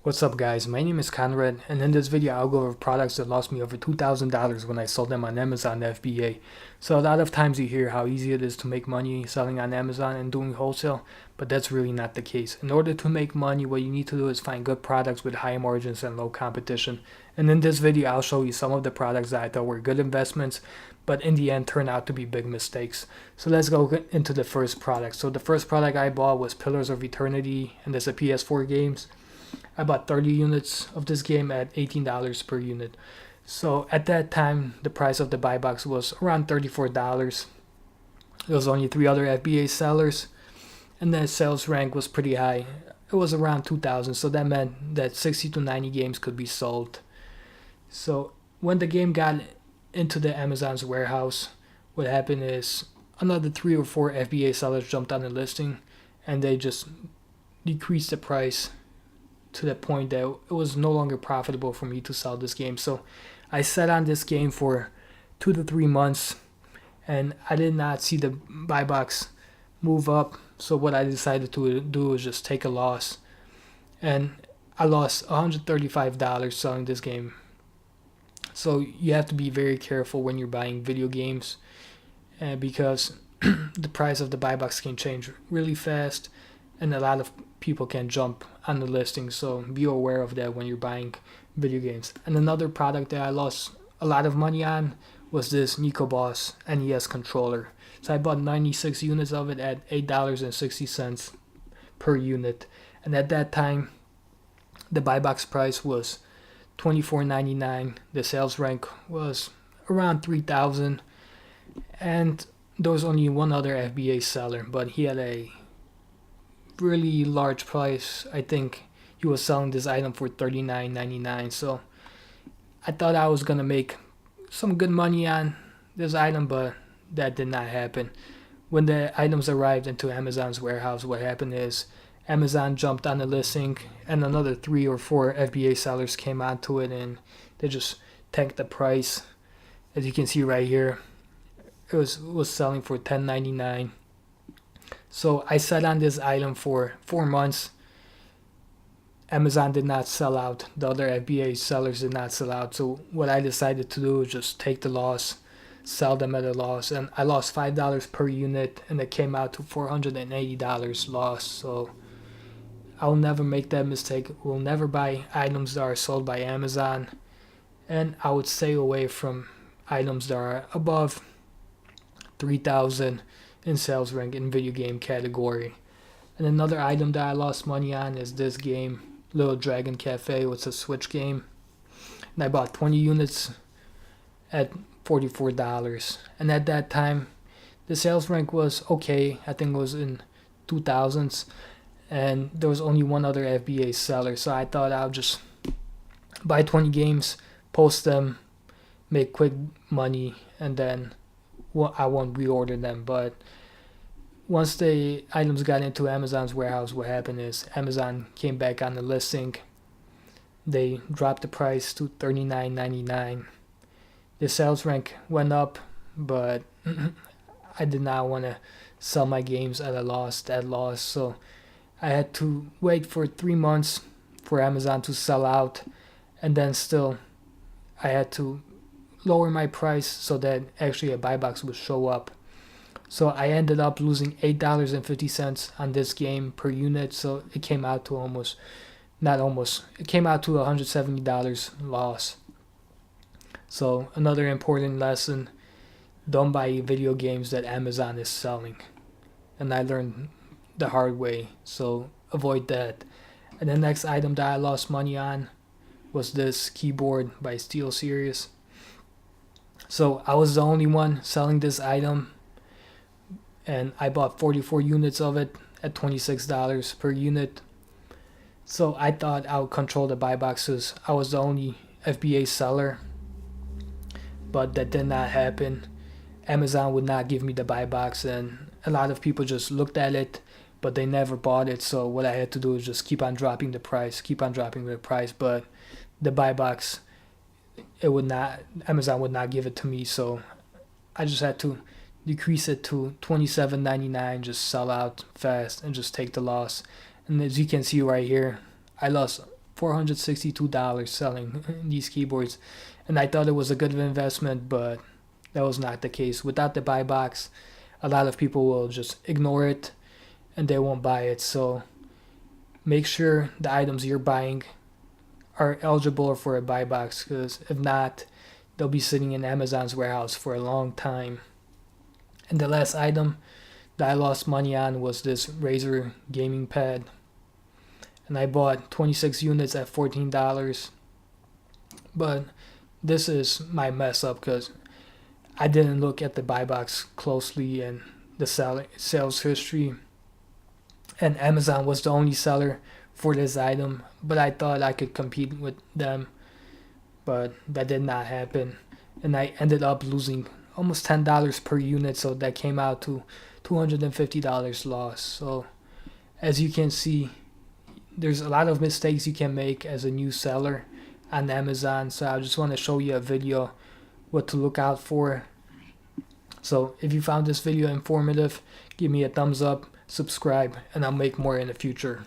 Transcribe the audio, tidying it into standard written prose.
What's up guys, my name is Conrad, and in this video I'll go over products that lost me over $2,000 when I sold them on Amazon FBA. So a lot of times you hear how easy it is to make money selling on Amazon and doing wholesale, but that's really not the case. In order to make money, what you need to do is find good products with high margins and low competition. And in this video I'll show you some of the products that I thought were good investments, but in the end turned out to be big mistakes. So let's go into the first product. So the first product I bought was Pillars of Eternity, and it's a PS4 game. I bought 30 units of this game at $18 per unit. So at that time, the price of the buy box was around $34. There was only 3 other FBA sellers, and the sales rank was pretty high. It was around 2,000, so that meant that 60 to 90 games could be sold. So when the game got into the Amazon's warehouse, what happened is another 3 or 4 FBA sellers jumped on the listing, and they just decreased the price to the point that it was no longer profitable for me to sell this game. So I sat on this game for 2 to 3 months, and I did not see the buy box move up. So what I decided to do was just take a loss, and I lost $135 selling this game. So you have to be very careful when you're buying video games, because the price of the buy box can change really fast, and a lot of people can jump on the listing, so be aware of that when you're buying video games. And another product that I lost a lot of money on was this Nyko Boss NES controller. So I bought 96 units of it at $8.60 per unit, and at that time the buy box price was $24.99. The sales rank was around 3,000, and there was only one other FBA seller, but he had a really large price. I think he was selling this item for $39.99. So I thought I was gonna make some good money on this item, but that did not happen. When the items arrived into Amazon's warehouse, what happened is Amazon jumped on the listing, and another 3 or 4 FBA sellers came onto it, and they just tanked the price. As you can see right here, it was selling for $10.99. So I sat on this item for 4 months. Amazon did not sell out. The other FBA sellers did not sell out. So what I decided to do is just take the loss, sell them at a loss. And I lost $5 per unit, and it came out to $480 loss. So I'll never make that mistake. We'll never buy items that are sold by Amazon. And I would stay away from items that are above 3,000 in sales rank in video game category. And another item that I lost money on is this game, Little Dragon Cafe. It's a Switch game, and I bought 20 units at $44. And at that time the sales rank was okay. I think it was in 2000s, and there was only one other FBA seller. So I thought I'll just buy 20 games, post them, make quick money, and then I won't reorder them. But once the items got into Amazon's warehouse, what happened is Amazon came back on the listing. They dropped the price to $39.99. The sales rank went up, but I did not want to sell my games at a loss. So I had to wait for 3 months for Amazon to sell out, and then still I had to lower my price so that actually a buy box would show up. So I ended up losing $8.50 on this game per unit. So it came out to it came out to $170 loss. So another important lesson: don't buy video games that Amazon is selling. And I learned the hard way, so avoid that. And the next item that I lost money on was this keyboard by SteelSeries. So I was the only one selling this item, and I bought 44 units of it at $26 per unit. So I thought I would control the buy boxes. I was the only FBA seller, but that did not happen. Amazon would not give me the buy box, and a lot of people just looked at it, but they never bought it. So what I had to do is just keep on dropping the price, but the buy box, Amazon would not give it to me. So I just had to decrease it to $27.99, just sell out fast and just take the loss. And as you can see right here, I lost $462 selling these keyboards, and I thought it was a good investment, but that was not the case. Without the buy box, a lot of people will just ignore it and they won't buy it. So make sure the items you're buying are eligible for a buy box, because if not, they'll be sitting in Amazon's warehouse for a long time. And the last item that I lost money on was this Razer Gaming Pad, and I bought 26 units at $14. But this is my mess up because I didn't look at the buy box closely and the sales history, and Amazon was the only seller for this item, but I thought I could compete with them, but that did not happen, and I ended up losing almost $10 per unit, so that came out to $250 loss. So as you can see, there's a lot of mistakes you can make as a new seller on Amazon, so I just want to show you a video what to look out for. So if you found this video informative, give me a thumbs up, subscribe, and I'll make more in the future.